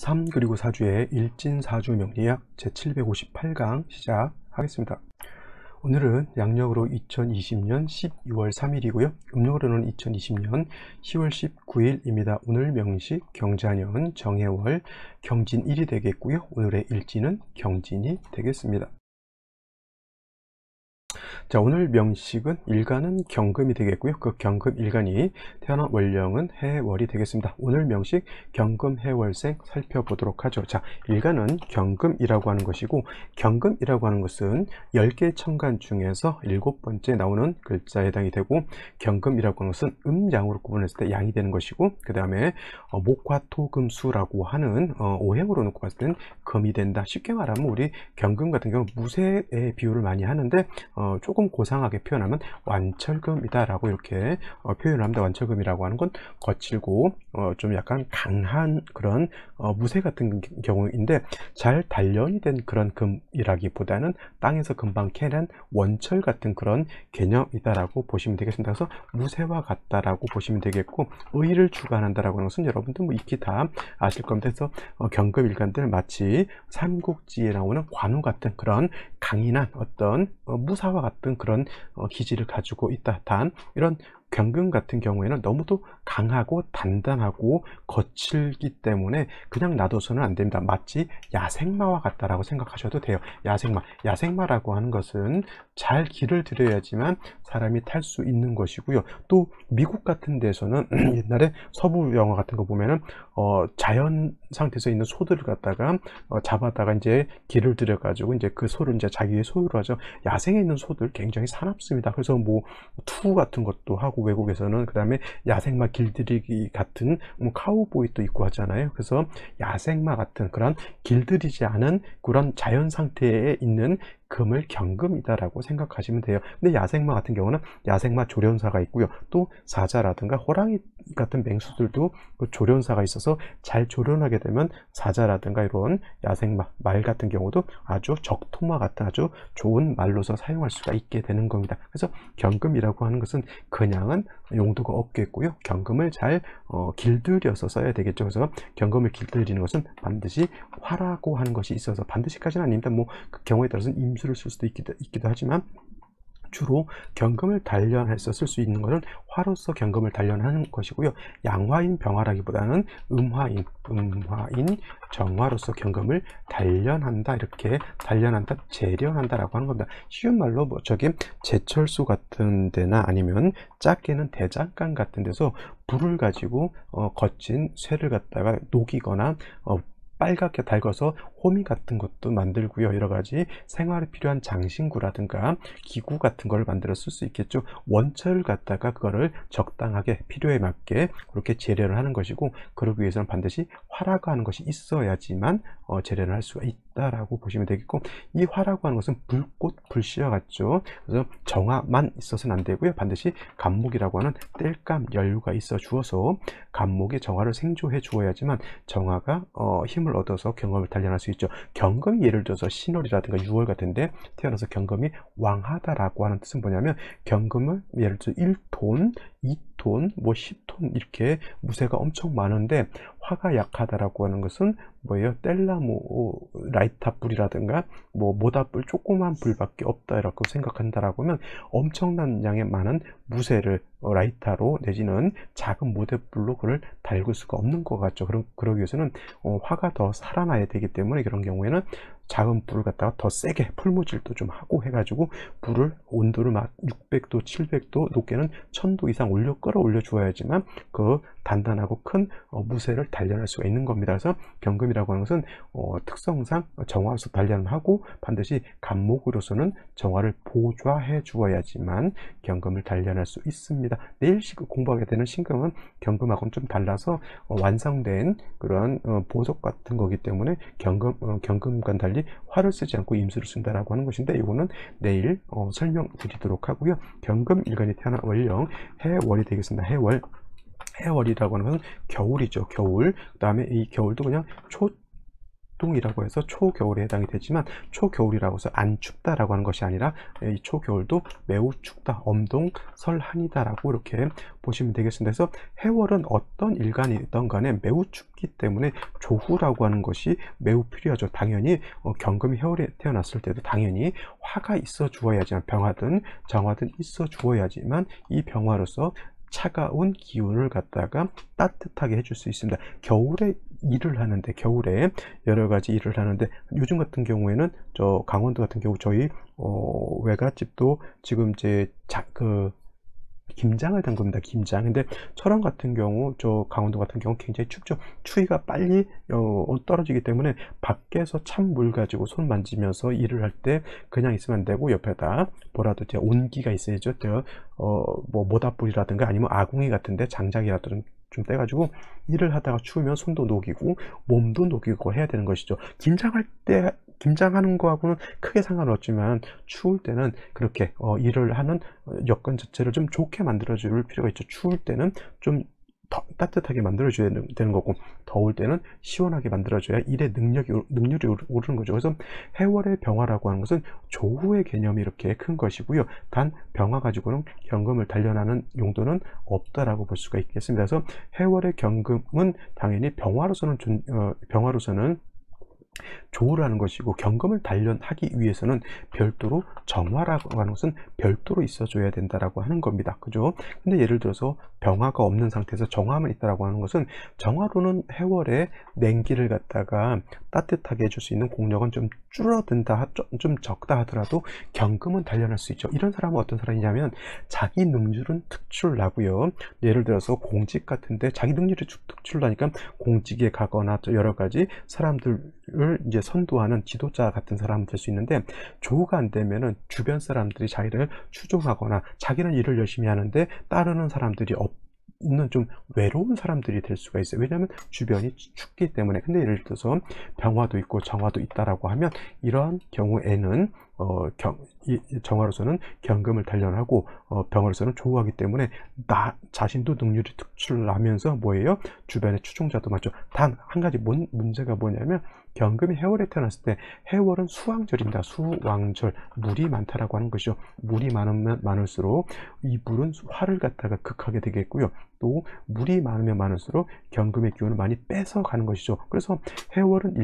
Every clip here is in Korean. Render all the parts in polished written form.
3 그리고 4주의 일진사주 명리학 제758강 시작하겠습니다. 오늘은 양력으로 2020년 12월 3일이고요. 음력으로는 2020년 10월 19일입니다. 오늘 명식 경자년 정해월 경진일이 되겠고요. 오늘의 일진은 경진이 되겠습니다. 자, 오늘 명식은 일간은 경금이 되겠고요. 그 경금 일간이 태어난 월령은 해월이 되겠습니다. 오늘 명식 경금 해월생 살펴보도록 하죠. 자, 일간은 경금이라고 하는 것이고, 경금이라고 하는 것은 10개 천간 중에서 7번째 나오는 글자에 해당이 되고, 경금이라고 하는 것은 음양으로 구분했을 때 양이 되는 것이고, 그 다음에 목화토금수라고 하는 오행으로 놓고 봤을 때는 금이 된다. 쉽게 말하면 우리 경금 같은 경우 무쇠의 비유를 많이 하는데 조금 고상하게 표현하면 완철금이다 라고 이렇게 표현을 합니다. 완철금이라고 하는 건 거칠고 좀 약간 강한 그런 무쇠 같은 경우인데, 잘 단련이 된 그런 금이라기보다는 땅에서 금방 캐낸 원철 같은 그런 개념이다 라고 보시면 되겠습니다. 그래서 무쇠와 같다라고 보시면 되겠고, 의를 주관한다라고 하는 것은 여러분들 뭐 익히 다 아실 겁니다. 그래서 경금 일간들 마치 삼국지에 나오는 관우 같은 그런 강인한 어떤 무사와 같은 그런 기질을 가지고 있다. 단 이런 경금 같은 경우에는 너무도 강하고 단단하고 거칠기 때문에 그냥 놔둬서는 안 됩니다. 마치 야생마와 같다라고 생각하셔도 돼요. 야생마라고 하는 것은 잘 길을 들여야지만 사람이 탈 수 있는 것이고요. 또 미국 같은 데서는 옛날에 서부 영화 같은 거 보면은 자연 상태에서 있는 소들을 갖다가 잡아다가 이제 길을 들여 가지고 이제 그 소를 이제 자기의 소유로 하죠. 야생에 있는 소들 굉장히 사납습니다. 그래서 뭐 투 같은 것도 하고, 외국에서는 그 다음에 야생마 길들이기 같은 뭐 카우보이도 있고 하잖아요. 그래서 야생마 같은 그런 길들이지 않은 그런 자연 상태에 있는 금을 경금이다라고 생각하시면 돼요. 근데 야생마 같은 경우는 야생마 조련사가 있고요. 또 사자라든가 호랑이 같은 맹수들도 그 조련사가 있어서 잘 조련하게 되면 사자라든가 이런 야생마 말 같은 경우도 아주 적토마 같은 아주 좋은 말로서 사용할 수가 있게 되는 겁니다. 그래서 경금이라고 하는 것은 그냥은 용도가 없겠고요. 경금을 잘 길들여서 써야 되겠죠. 그래서 경금을 길들이는 것은 반드시 화라고 하는 것이 있어서, 반드시까지는 아닙니다. 뭐 그 경우에 따라서는 임수를 쓸 수도 있기도 하지만, 주로 경금을 단련해서 쓸 수 있는 것은 화로서 경금을 단련하는 것이고요. 양화인 병화라기보다는 음화인 정화로서 경금을 단련한다, 이렇게 단련한다, 재련한다라고 하는 겁니다. 쉬운 말로 뭐 저기 제철소 같은 데나 아니면 작게는 대장간 같은 데서 불을 가지고 거친 쇠를 갖다가 녹이거나 빨갛게 달궈서 호미 같은 것도 만들고요. 여러 가지 생활에 필요한 장신구라든가 기구 같은 걸 만들어 쓸 수 있겠죠. 원철을 갖다가 그거를 적당하게 필요에 맞게 그렇게 재련을 하는 것이고, 그러기 위해서는 반드시 화라고 하는 것이 있어야지만 재련을 할 수가 있다라고 보시면 되겠고, 이 화라고 하는 것은 불꽃 불씨와 같죠. 그래서 정화만 있어서는 안 되고요. 반드시 간목이라고 하는 땔감 연류가 있어 주어서 간목의 정화를 생조해 주어야지만 정화가 힘을 얻어서 경금을 단련할 수 있죠. 경금이 예를 들어서 신월이라든가 6월 같은데 태어나서 경금이 왕하다라고 하는 뜻은 뭐냐면, 경금을 예를 들어 1톤, 2톤, 뭐 10톤 이렇게 무쇠가 엄청 많은데 화가 약하다라고 하는 것은 뭐예요? 뗄나무 라이터 불이라든가 뭐 모닥불 조그만 불밖에 없다라고 생각한다라고 하면, 엄청난 양의 많은 무쇠를 라이터로 내지는 작은 모닥불로 그걸 달굴 수가 없는 것 같죠. 그러기 위해서는 화가 더 살아나야 되기 때문에, 그런 경우에는 작은 불을 갖다가 더 세게 풀무질도 좀 하고 해가지고 불을 온도를 막 600도 700도 높게는 1000도 이상 끌어올려 주어야지만 그 단단하고 큰 무쇠를 단련할 수가 있는 겁니다. 그래서 경금이라고 하는 것은 특성상 정화로서 단련하고, 반드시 간목으로서는 정화를 보좌해 주어야지만 경금을 단련할 수 있습니다. 내일 공부하게 되는 신금은 경금하고는 좀 달라서 완성된 그런 보석 같은 거기 때문에 경금과는 달리 화를 쓰지 않고 임수를 쓴다라고 하는 것인데, 이거는 내일 설명드리도록 하고요. 경금 일간이 태어난 월령 해월이 되겠습니다. 해월이라고 하는 것은 겨울이죠. 겨울. 그 다음에 이 겨울도 그냥 입동이라고 해서 초겨울에 해당이 되지만 초겨울이라고 해서 안 춥다라고 하는 것이 아니라 이 초겨울도 매우 춥다, 엄동설한이다라고 이렇게 보시면 되겠습니다. 그래서 해월은 어떤 일간이든 간에 매우 춥기 때문에 조후라고 하는 것이 매우 필요하죠. 당연히 경금이 해월에 태어났을 때도 당연히 화가 있어 주어야지만, 병화든 정화든 있어 주어야지만 이 병화로서 차가운 기운을 갖다가 따뜻하게 해줄 수 있습니다. 겨울에 일을 하는데, 겨울에 여러 가지 일을 하는데, 요즘 같은 경우에는 저 강원도 같은 경우 저희 외갓집도 지금 이제 김장을 담급니다. 김장. 근데 철원 같은 경우, 저 강원도 같은 경우 굉장히 춥죠. 추위가 빨리 떨어지기 때문에 밖에서 찬물 가지고 손 만지면서 일을 할 때 그냥 있으면 안 되고 옆에다 뭐라도 이제 온기가 있어야죠. 뭐 모닥불이라든가 아니면 아궁이 같은데 장작이라든가 좀 떼가지고 일을 하다가 추우면 손도 녹이고 몸도 녹이고 해야 되는 것이죠. 김장할 때 김장하는 거하고는 크게 상관없지만 추울 때는 그렇게 일을 하는 여건 자체를 좀 좋게 만들어 줄 필요가 있죠. 추울 때는 좀 더 따뜻하게 만들어줘야 되는 거고, 더울 때는 시원하게 만들어줘야 일의 능률이 오르는 거죠. 그래서 해월의 병화라고 하는 것은 조후의 개념이 이렇게 큰 것이고요. 단 병화 가지고는 경금을 단련하는 용도는 없다라고 볼 수가 있겠습니다. 그래서 해월의 경금은 당연히 병화로서는 조우라는 것이고, 경금을 단련하기 위해서는 별도로 정화라고 하는 것은 별도로 있어줘야 된다라고 하는 겁니다. 그죠? 근데 예를 들어서 병화가 없는 상태에서 정화만 있다라고 하는 것은, 정화로는 해월에 냉기를 갖다가 따뜻하게 해줄 수 있는 공력은 좀 줄어든다, 좀 적다 하더라도 경금은 단련할 수 있죠. 이런 사람은 어떤 사람이냐면 자기 능률은 특출나고요. 예를 들어서 공직 같은데 자기 능률이 특출나니까 공직에 가거나 또 여러 가지 사람들을 이제 선도하는 지도자 같은 사람은 될 수 있는데, 조우가 안 되면은 주변 사람들이 자기를 추종하거나 자기는 일을 열심히 하는데 따르는 사람들이 없는 좀 외로운 사람들이 될 수가 있어요. 왜냐하면 주변이 춥기 때문에. 근데 예를 들어서 병화도 있고 정화도 있다라고 하면 이러한 경우에는 정화로서는 경금을 단련하고 병화로서는 조우하기 때문에 나 자신도 능률이 특출나면서 뭐예요? 주변의 추종자도 많죠. 단 한 가지 문제가 뭐냐면, 경금이 해월에 태어났을 때, 해월은 수왕절입니다. 수왕절, 물이 많다라고 하는 것이죠. 물이 많으면 많을수록 이 물은 화를 갖다가 극하게 되겠고요. 또 물이 많으면 많을수록 경금의 기운을 많이 뺏어가는 것이죠. 그래서 해월은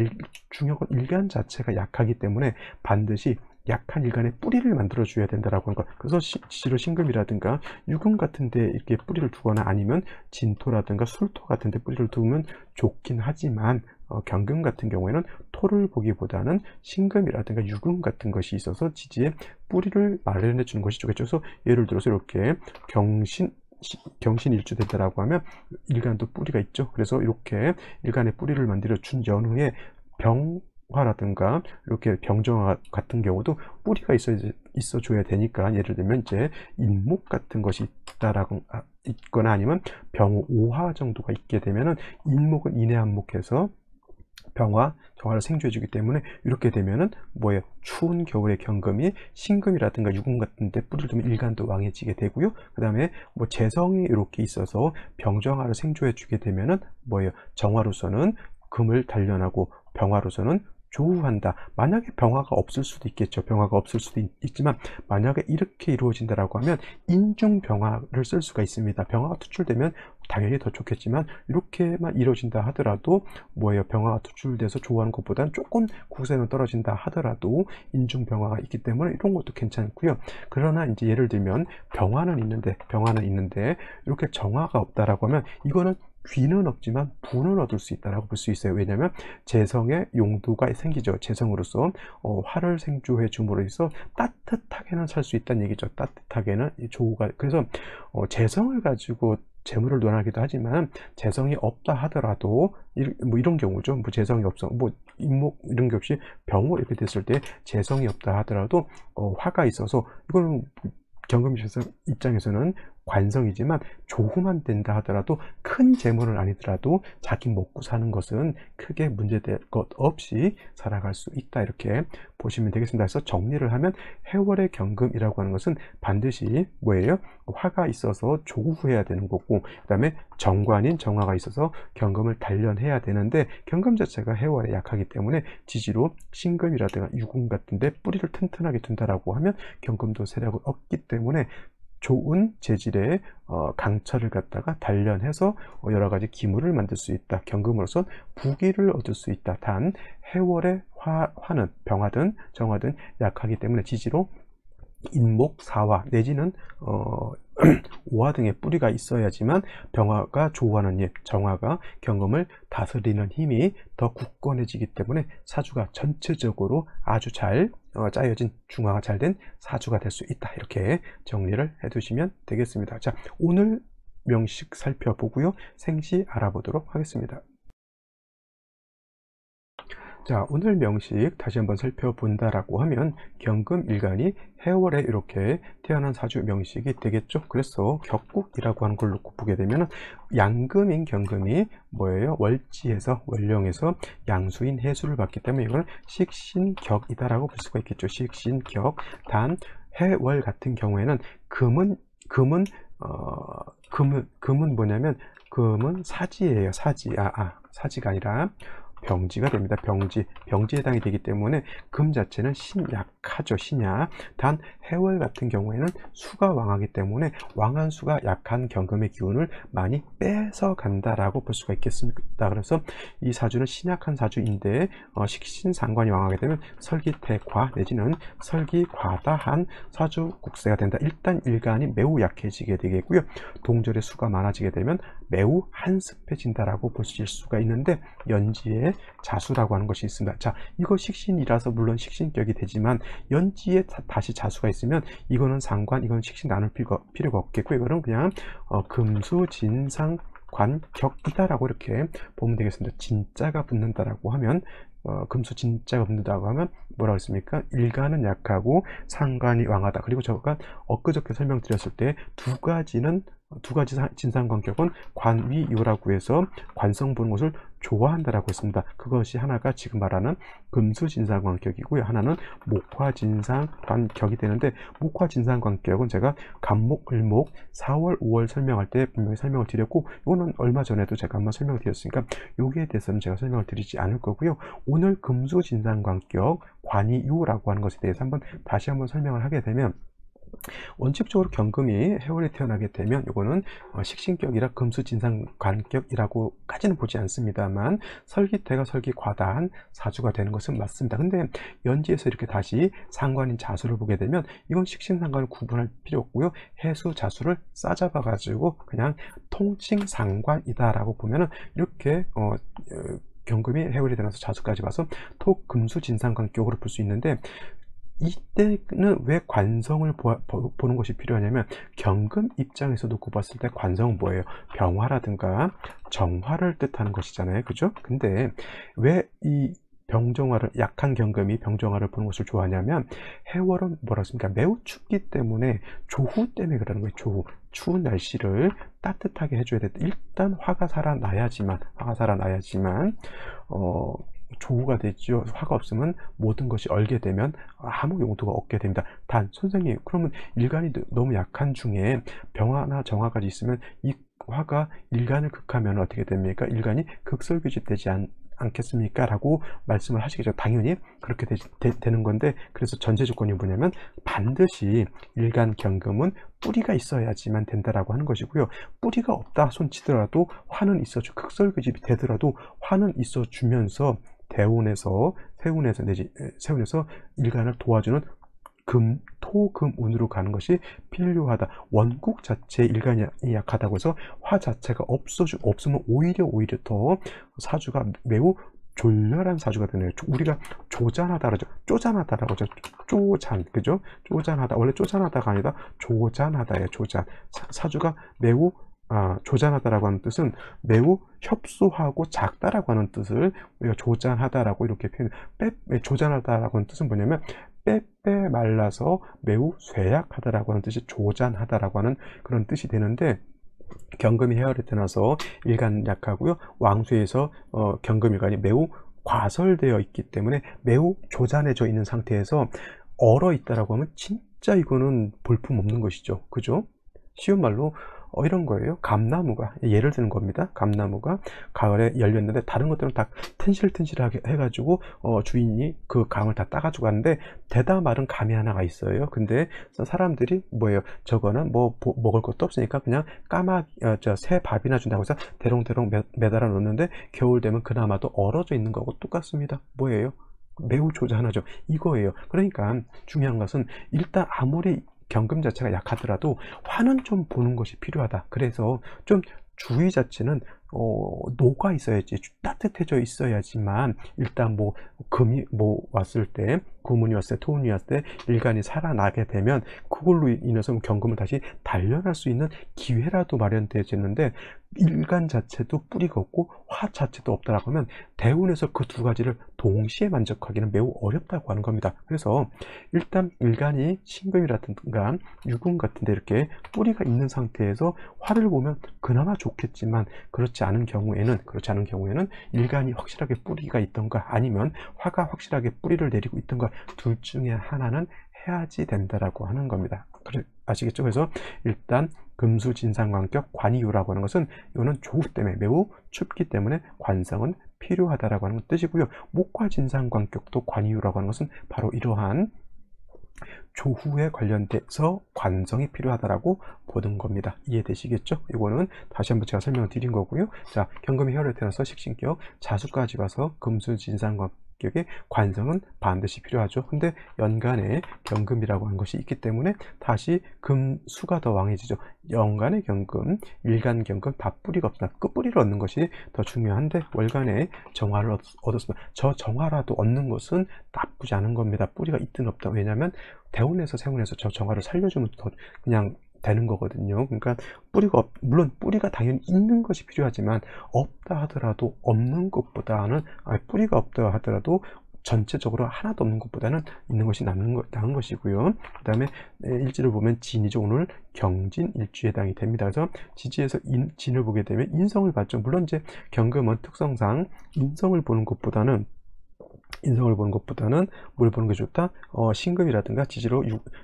중요한 일간 자체가 약하기 때문에 반드시 약한 일간의 뿌리를 만들어 줘야 된다라고 하는 것. 그래서 지로 신금이라든가 유금 같은 데 이렇게 뿌리를 두거나 아니면 진토라든가 술토 같은 데 뿌리를 두면 좋긴 하지만, 경금 같은 경우에는 토를 보기보다는 신금이라든가 유금 같은 것이 있어서 지지에 뿌리를 마련해 주는 것이 좋겠죠. 그래서 예를 들어서 이렇게 경신일주 된다라고 하면 일간도 뿌리가 있죠. 그래서 이렇게 일간의 뿌리를 만들어 준 연후에 병화라든가 이렇게 병정화 같은 경우도 뿌리가 있어 줘야 되니까, 예를 들면 이제 인목 같은 것이 있거나 아니면 병호 5화 정도가 있게 되면은, 인목은 인해한목해서 병화, 정화를 생주해 주기 때문에 이렇게 되면은 뭐예요? 추운 겨울의 경금이 신금이라든가 유금 같은 데 뿌리를 두면 일간도 왕해지게 되고요. 그 다음에 뭐 재성이 이렇게 있어서 병정화를 생주해 주게 되면은 뭐예요? 정화로서는 금을 단련하고 병화로서는 조우한다. 만약에 병화가 없을 수도 있겠죠. 병화가 없을 수도 있지만, 만약에 이렇게 이루어진다라고 하면 인중병화를 쓸 수가 있습니다. 병화가 투출되면 당연히 더 좋겠지만, 이렇게만 이루어진다 하더라도 뭐예요? 병화가 투출돼서 조우하는 것보다는 조금 구세는 떨어진다 하더라도 인중병화가 있기 때문에 이런 것도 괜찮고요. 그러나 이제 예를 들면 병화는 있는데 이렇게 정화가 없다라고 하면, 이거는 귀는 없지만 부는 얻을 수 있다라고 볼 수 있어요. 왜냐하면 재성의 용도가 생기죠. 재성으로서 화를 생주해 줌으로 해서 따뜻하게는 살 수 있다는 얘기죠. 따뜻하게는 조우가. 그래서 재성을 가지고 재물을 논하기도 하지만, 재성이 없다 하더라도 뭐 이런 경우죠. 뭐 재성이 없어, 뭐 인목 이런 게 없이 병호 이렇게 됐을 때 재성이 없다 하더라도 화가 있어서, 이거는 경금 입장에서는 관성이지만 조금만 된다 하더라도 큰 재물은 아니더라도 자기 먹고 사는 것은 크게 문제될 것 없이 살아갈 수 있다, 이렇게 보시면 되겠습니다. 그래서 정리를 하면 해월의 경금이라고 하는 것은 반드시 뭐예요? 화가 있어서 조후해야 되는 거고, 그 다음에 정관인 정화가 있어서 경금을 단련해야 되는데, 경금 자체가 해월에 약하기 때문에 지지로 신금이라든가 유금 같은데 뿌리를 튼튼하게 둔다라고 하면 경금도 세력을 얻기 때문에 좋은 재질의 강철을 갖다가 단련해서 여러 가지 기물을 만들 수 있다. 경금으로서 부귀를 얻을 수 있다. 단 해월의 화는 병화든 정화든 약하기 때문에 지지로 인목, 사화 내지는 오화 등의 뿌리가 있어야지만 병화가 조화하는 힘, 정화가 경금을 다스리는 힘이 더 굳건해지기 때문에 사주가 전체적으로 아주 잘 짜여진 중화가 잘 된 사주가 될 수 있다, 이렇게 정리를 해 두시면 되겠습니다. 자, 오늘 명식 살펴보고요, 생시 알아보도록 하겠습니다. 자, 오늘 명식 다시 한번 살펴본다라고 하면 경금일간이 해월에 이렇게 태어난 사주 명식이 되겠죠. 그래서 격국이라고 하는 걸 놓고 보게 되면 양금인 경금이 뭐예요? 월지에서 월령에서 양수인 해수를 받기 때문에 이거는 식신격이다라고 볼 수가 있겠죠. 식신격. 단 해월 같은 경우에는 금은 뭐냐면 금은 사지예요. 사지. 사지가 아니라 병지가 됩니다. 병지에 해당이 되기 때문에 금 자체는 신약하죠. 신약. 단 해월 같은 경우에는 수가 왕하기 때문에 왕한 수가 약한 경금의 기운을 많이 뺏어 간다라고 볼 수가 있겠습니다. 그래서 이 사주는 신약한 사주인데 식신상관이 왕하게 되면 설기태과 내지는 설기과다한 사주 국세가 된다. 일단 일간이 매우 약해지게 되겠고요. 동절의 수가 많아지게 되면 매우 한습해진다라고 보실 수가 있는데, 연지에 자수라고 하는 것이 있습니다. 자, 이거 식신이라서 물론 식신격이 되지만 연지에 다시 자수가 있으면 이거는 상관, 이건 식신 나눌 필요가 없겠고, 이거는 그냥 금수진상관격이다라고 이렇게 보면 되겠습니다. 진짜가 붙는다라고 하면 금수 진짜가 붙는다고 하면 뭐라고 했습니까? 일간은 약하고 상관이 왕하다. 그리고 제가 엊그저께 설명드렸을 때 두 가지 진상관격은 관위요라고 해서 관성 보는 것을 좋아한다라고 했습니다. 그것이 하나가 지금 말하는 금수진상관격이고요. 하나는 목화진상관격이 되는데, 목화진상관격은 제가 간목, 을목, 4월, 5월 설명할 때 분명히 설명을 드렸고, 이거는 얼마 전에도 제가 한번 설명을 드렸으니까 여기에 대해서는 제가 설명을 드리지 않을 거고요. 오늘 금수진상관격 관위요라고 하는 것에 대해서 다시 한번 설명을 하게 되면, 원칙적으로 경금이 해월에 태어나게 되면 이거는 식신격이라 금수진상관격이라고까지는 보지 않습니다만 설기태가 설기과다한 사주가 되는 것은 맞습니다. 근데 연지에서 이렇게 다시 상관인 자수를 보게 되면 이건 식신상관을 구분할 필요 없고요. 해수 자수를 싸잡아 가지고 그냥 통칭상관이다라고 보면은 이렇게 경금이 해월에 태어나서 자수까지 봐서 토금수진상관격으로 볼 수 있는데, 이때는 왜 관성을 보는 것이 필요하냐면, 경금 입장에서 놓고 봤을 때 관성은 뭐예요? 병화라든가 정화를 뜻하는 것이잖아요. 그죠? 근데 왜 이 병정화를, 약한 경금이 병정화를 보는 것을 좋아하냐면, 해월은 뭐라 했습니까? 매우 춥기 때문에 조후 때문에 그러는 거예요. 조후. 추운 날씨를 따뜻하게 해줘야 돼. 일단 화가 살아나야지만 조후가 되죠. 화가 없으면 모든 것이 얼게 되면 아무 용도가 없게 됩니다. 단, 선생님, 그러면 일간이 너무 약한 중에 병화나 정화까지 있으면 이 화가 일간을 극하면 어떻게 됩니까? 일간이 극설규집되지 않겠습니까? 라고 말씀을 하시겠죠. 당연히 그렇게 되는 건데, 그래서 전제 조건이 뭐냐면 반드시 일간 경금은 뿌리가 있어야지만 된다라고 하는 것이고요. 뿌리가 없다 손치더라도 화는 있어주, 극설규집이 되더라도 화는 있어주면서 세운에서 일간을 도와주는 토금운으로 가는 것이 필요하다. 원국 자체의 일간이 약하다고 해서 화 자체가 없으면 오히려 더 사주가 매우 졸렬한 사주가 되네요. 우리가 조잔하다 그러죠. 쪼잔하다라고 하죠. 그죠? 쪼잔하다. 원래 쪼잔하다가 아니라 조잔하다예요. 조잔. 사주가 매우 조잔하다라고 하는 뜻은 매우 협소하고 작다라고 하는 뜻을 우리가 조잔하다라고 이렇게 조잔하다라고 하는 뜻은 뭐냐면 빼빼 말라서 매우 쇠약하다라고 하는 뜻이 조잔하다라고 하는 그런 뜻이 되는데, 경금이 해월에 태어나서 일간 약하고요. 왕수에서 경금일간이 매우 과설되어 있기 때문에 매우 조잔해져 있는 상태에서 얼어 있다라고 하면 진짜 이거는 볼품 없는 것이죠. 그죠? 쉬운 말로 이런 거예요. 감나무가, 예를 드는 겁니다. 감나무가 가을에 열렸는데 다른 것들은 다 튼실튼실하게 해가지고 주인이 그 감을 다 따가지고 가는데 대다 마른 감이 하나가 있어요. 근데 사람들이 뭐예요? 저거는 뭐 먹을 것도 없으니까 그냥 새 밥이나 준다고 해서 대롱대롱 매달아 놓는데 겨울 되면 그나마도 얼어져 있는 거하고 똑같습니다. 뭐예요? 매우 조잔하죠. 이거예요. 그러니까 중요한 것은 일단 아무리 경금 자체가 약하더라도 화는 좀 보는 것이 필요하다. 그래서 좀 주의 자체는 녹아 있어야지, 따뜻해져 있어야지만 일단 뭐 금이 뭐 왔을 때, 구문이 왔을 때, 토운이 왔을 때 일간이 살아나게 되면 그걸로 인해서 경금을 다시 단련할 수 있는 기회라도 마련되어지는데, 일간 자체도 뿌리가 없고 화 자체도 없다라고 하면 대운에서 그 두 가지를 동시에 만족하기는 매우 어렵다고 하는 겁니다. 그래서 일단 일간이 신금이라든가 유금 같은데 이렇게 뿌리가 있는 상태에서 화를 보면 그나마 좋겠지만, 그렇지 않은 경우에는 일간이 확실하게 뿌리가 있던가 아니면 화가 확실하게 뿌리를 내리고 있던가 둘 중에 하나는 해야지 된다라고 하는 겁니다. 아시겠죠? 그래서 일단 금수진상관격 관이유라고 하는 것은 이거는 조우 때문에 매우 춥기 때문에 관성은 필요하다라고 하는 뜻이고요. 목화 진상관격도 관이유라고 하는 것은 바로 이러한 조후에 관련돼서 관성이 필요하다라고 보는 겁니다. 이해되시겠죠? 이거는 다시 한번 제가 설명을 드린 거고요. 자, 경금이 혈에 태어나서 식신격 자수까지 가서 금수진상관격의 관성은 반드시 필요하죠. 근데 연간에 경금이라고 하는 것이 있기 때문에 다시 금수가 더 왕해지죠. 연간의 경금, 일간 경금 다 뿌리가 없다. 끝뿌리를 얻는 것이 더 중요한데 월간에 정화를 얻었습니다. 저 정화라도 얻는 것은 나쁘지 않은 겁니다. 뿌리가 있든 없다. 왜냐하면 대운에서 세운에서 저 정화를 살려주면 더 그냥 되는 거거든요. 그러니까 물론 뿌리가 당연히 있는 것이 필요하지만 없다 하더라도 없는 것보다는, 뿌리가 없다 하더라도 전체적으로 하나도 없는 것보다는 있는 것이 나은 것이고요. 그 다음에 일지를 보면 진이죠. 오늘 경진 일주에 해당이 됩니다. 그래서 지지에서 진을 보게 되면 인성을 봤죠. 물론 이제 경금은 특성상 인성을 보는 것보다는 뭘 보는 게 좋다? 신금이라든가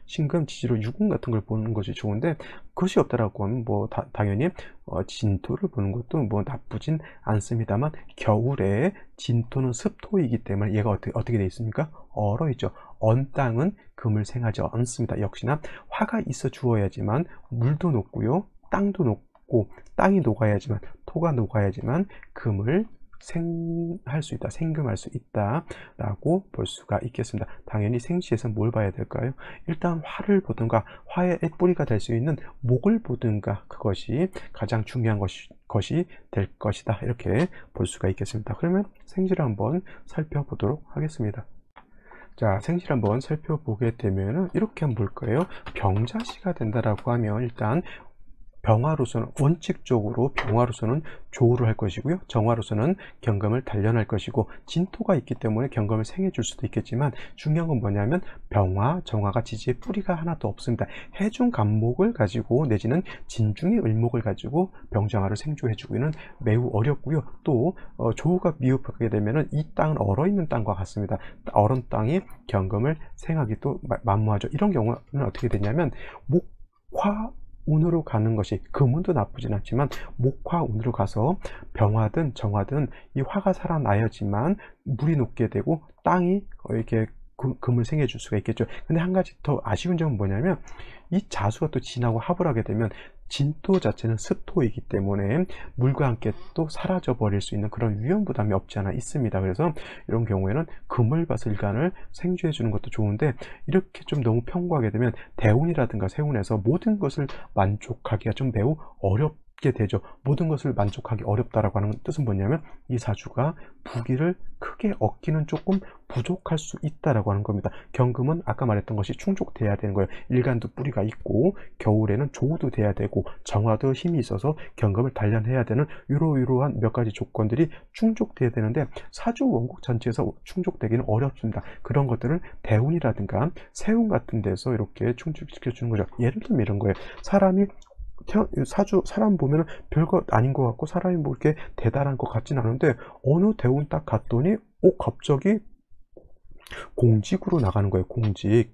신금, 지지로 유금 같은 걸 보는 것이 좋은데, 그것이 없다라고 하면 뭐 당연히 진토를 보는 것도 뭐 나쁘진 않습니다만, 겨울에 진토는 습토이기 때문에 얘가 어떻게 되어 있습니까? 얼어 있죠. 언 땅은 금을 생하지 않습니다. 역시나 화가 있어 주어야지만 물도 녹고요, 땅도 녹고, 땅이 녹아야지만, 토가 녹아야지만 금을 생할 수 있다, 생금할 수 있다라고 볼 수가 있겠습니다. 당연히 생시에서 뭘 봐야 될까요? 일단 화를 보든가 화의 뿌리가 될 수 있는 목을 보든가, 그것이 가장 중요한 것이 될 것이다, 이렇게 볼 수가 있겠습니다. 그러면 생시를 한번 살펴보도록 하겠습니다. 자, 생시를 한번 살펴보게 되면 이렇게 한번 볼 거예요. 병자시가 된다라고 하면 일단 원칙적으로 병화로서는 조우를 할 것이고요. 정화로서는 경금을 단련할 것이고, 진토가 있기 때문에 경금을 생해 줄 수도 있겠지만, 중요한 건 뭐냐면 병화, 정화가 지지에 뿌리가 하나도 없습니다. 해중 간목을 가지고 내지는 진중의 을목을 가지고 병정화를 생조해 주기는 매우 어렵고요. 또 조우가 미흡하게 되면은 이 땅은 얼어 있는 땅과 같습니다. 얼은 땅이 경금을 생하기도 만무하죠. 이런 경우는 어떻게 되냐면 목화 운으로 가는 것이, 금운도 나쁘진 않지만 목화운으로 가서 병화든 정화든 이 화가 살아나야지만 물이 녹게 되고 땅이 이렇게 금을 생해 줄 수가 있겠죠. 근데 한 가지 더 아쉬운 점은 뭐냐면, 이 자수가 또 진하고 합을 하게 되면 진토 자체는 습토이기 때문에 물과 함께 또 사라져 버릴 수 있는 그런 위험 부담이 없지 않아 있습니다. 그래서 이런 경우에는 금을 봐서 일간을 생주해 주는 것도 좋은데, 이렇게 좀 너무 편고하게 되면 대운이라든가 세운에서 모든 것을 만족하기가 좀 매우 얻게 되죠. 모든 것을 만족하기 어렵다라고 하는 뜻은 뭐냐면 이 사주가 부귀를 크게 얻기는 조금 부족할 수 있다라고 하는 겁니다. 경금은 아까 말했던 것이 충족돼야 되는 거예요. 일간도 뿌리가 있고 겨울에는 조우도 돼야 되고 정화도 힘이 있어서 경금을 단련해야 되는 이러한 몇 가지 조건들이 충족돼야 되는데 사주 원국 전체에서 충족되기는 어렵습니다. 그런 것들을 대운이라든가 세운 같은 데서 이렇게 충족시켜 주는 거죠. 예를 들면 이런 거예요. 사람 보면은 별거 아닌 것 같고 사람이 뭐 이렇게 대단한 것 같진 않은데 어느 대운 딱 갔더니 갑자기 공직으로 나가는 거예요. 공직.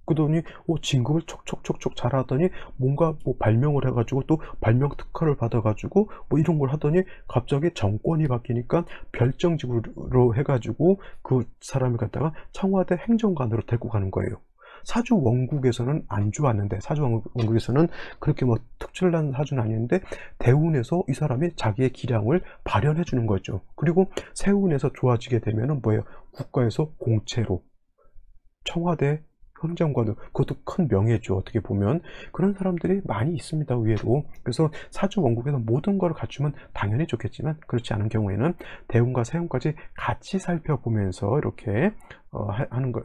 그러더니 진급을 척척척척 잘하더니 뭔가 뭐 발명을 해가지고 또 발명 특허를 받아가지고 뭐 이런 걸 하더니 갑자기 정권이 바뀌니까 별정직으로 해가지고 그 사람을 갖다가 청와대 행정관으로 데리고 가는 거예요. 사주 원국에서는 안 좋았는데, 사주 원국에서는 그렇게 뭐 특출난 사주는 아닌데 대운에서 이 사람이 자기의 기량을 발현해 주는 거죠. 그리고 세운에서 좋아지게 되면은 뭐예요? 국가에서 공채로, 청와대 행정관도, 그것도 큰 명예죠. 어떻게 보면 그런 사람들이 많이 있습니다, 의외로. 그래서 사주 원국에서 모든 걸 갖추면 당연히 좋겠지만 그렇지 않은 경우에는 대운과 세운까지 같이 살펴보면서 이렇게 하는 거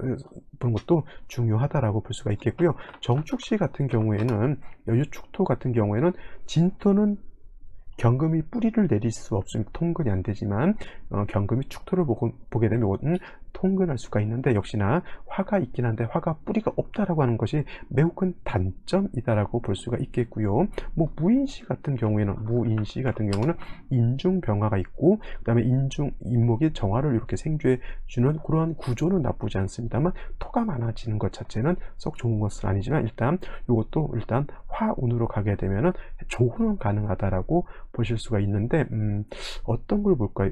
보는 것도 중요하다라고 볼 수가 있겠고요. 정축시 같은 경우에는, 여유축토 같은 경우에는 진토는 경금이 뿌리를 내릴 수 없으면 통근이 안 되지만 경금이 축토를 보게 되면 통근할 수가 있는데, 역시나 화가 있긴 한데 화가 뿌리가 없다라고 하는 것이 매우 큰 단점이다라고 볼 수가 있겠고요. 뭐 무인시 같은 경우에는 인중병화가 있고 그 다음에 인목이 정화를 이렇게 생주해 주는 그러한 구조는 나쁘지 않습니다만 토가 많아지는 것 자체는 썩 좋은 것은 아니지만 일단 이것도 화운으로 가게 되면은 조훈은 가능하다라고 보실 수가 있는데, 어떤 걸 볼까요?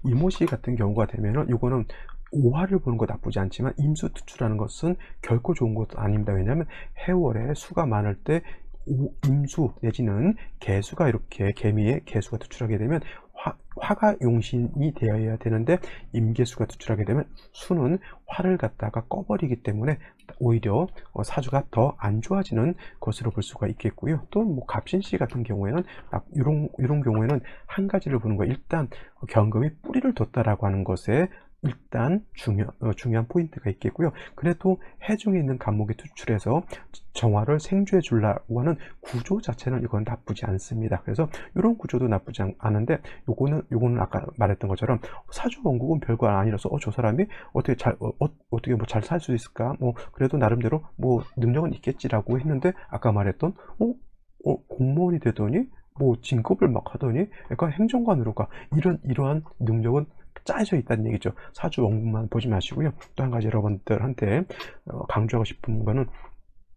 이모시 같은 경우가 되면은 이거는 오화를 보는 거 나쁘지 않지만 임수투출하는 것은 결코 좋은 것도 아닙니다. 왜냐하면 해월에 수가 많을 때 임수 내지는 개수가 이렇게 개미의 개수가 투출하게 되면 화가 용신이 되어야 되는데 임계수가 투출하게 되면 수는 화를 갖다가 꺼버리기 때문에 오히려 사주가 더 안 좋아지는 것으로 볼 수가 있겠고요. 또 뭐 갑신시 같은 경우에는 이런 경우에는 한 가지를 보는 거예요. 일단 경금이 뿌리를 뒀다라고 하는 것에 일단 중요한 포인트가 있겠고요. 그래도 해중에 있는 간목이 투출해서 정화를 생주해 주려고 하는 구조 자체는 이건 나쁘지 않습니다. 그래서 이런 구조도 나쁘지 않은데 요거는 아까 말했던 것처럼 사주 원국은 별거 아니라서 저 사람이 어떻게 뭐 잘 살 수 있을까? 뭐 그래도 나름대로 뭐 능력은 있겠지라고 했는데 아까 말했던 공무원이 되더니 뭐 진급을 막 하더니 약간 행정관으로 가, 이러한 능력은 짜여져 있다는 얘기죠. 사주 원국만 보지 마시고요. 또 한 가지 여러분들한테 강조하고 싶은 거는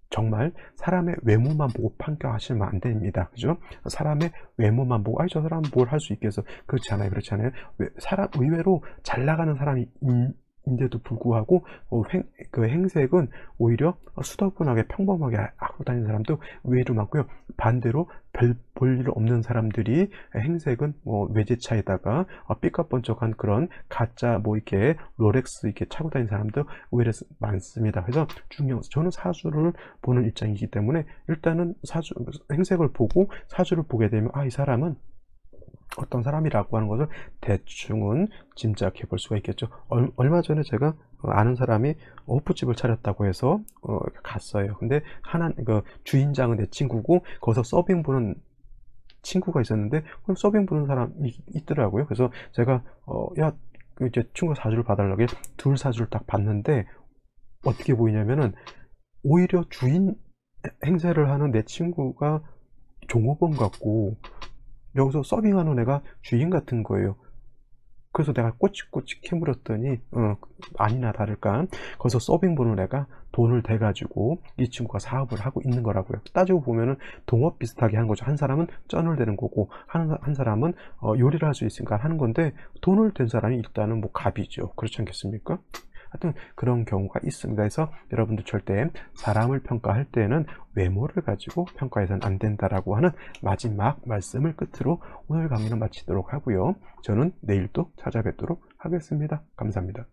정말 사람의 외모만 보고 판가하시면 안 됩니다. 그죠? 사람의 외모만 보고 저 사람 뭘 할 수 있겠어. 그렇지 않아요. 사람 의외로 잘 나가는 사람이 인데도 불구하고 그 행색은 오히려 수더분하게 평범하게 하고 다니는 사람도 의외로 많고요. 반대로 별 볼 일 없는 사람들이 행색은 외제차에다가 삐까번쩍한 그런 가짜 뭐 이렇게 롤렉스 이렇게 차고 다니는 사람도 의외로 많습니다. 그래서 저는 사주를 보는 입장이기 때문에 일단은 행색을 보고 사주를 보게 되면 이 사람은 어떤 사람이라고 하는 것을 대충은 짐작해 볼 수가 있겠죠. 얼마 전에 제가 아는 사람이 호프집을 차렸다고 해서 갔어요. 근데 주인장은 내 친구고 거기서 서빙 보는 친구가 있었는데 서빙 보는 사람이 있더라고요. 그래서 제가 이제 친구 사주를 봐달라고 둘 사주를 딱 봤는데 어떻게 보이냐면은 오히려 주인 행세를 하는 내 친구가 종업원 같고 여기서 서빙하는 애가 주인 같은 거예요. 그래서 내가 꼬치꼬치 캐물었더니 아니나 다를까 거기서 서빙 보는 애가 돈을 대가지고 이 친구가 사업을 하고 있는 거라고요. 따지고 보면은 동업 비슷하게 한 거죠. 한 사람은 쩐을 대는 거고 한 사람은 요리를 할 수 있으니까 하는 건데 돈을 댄 사람이 일단은 뭐 갑이죠. 그렇지 않겠습니까? 하여튼 그런 경우가 있습니다. 그래서 여러분들 절대 사람을 평가할 때는 외모를 가지고 평가해서는 안 된다라고 하는 마지막 말씀을 끝으로 오늘 강의는 마치도록 하고요. 저는 내일 또 찾아뵙도록 하겠습니다. 감사합니다.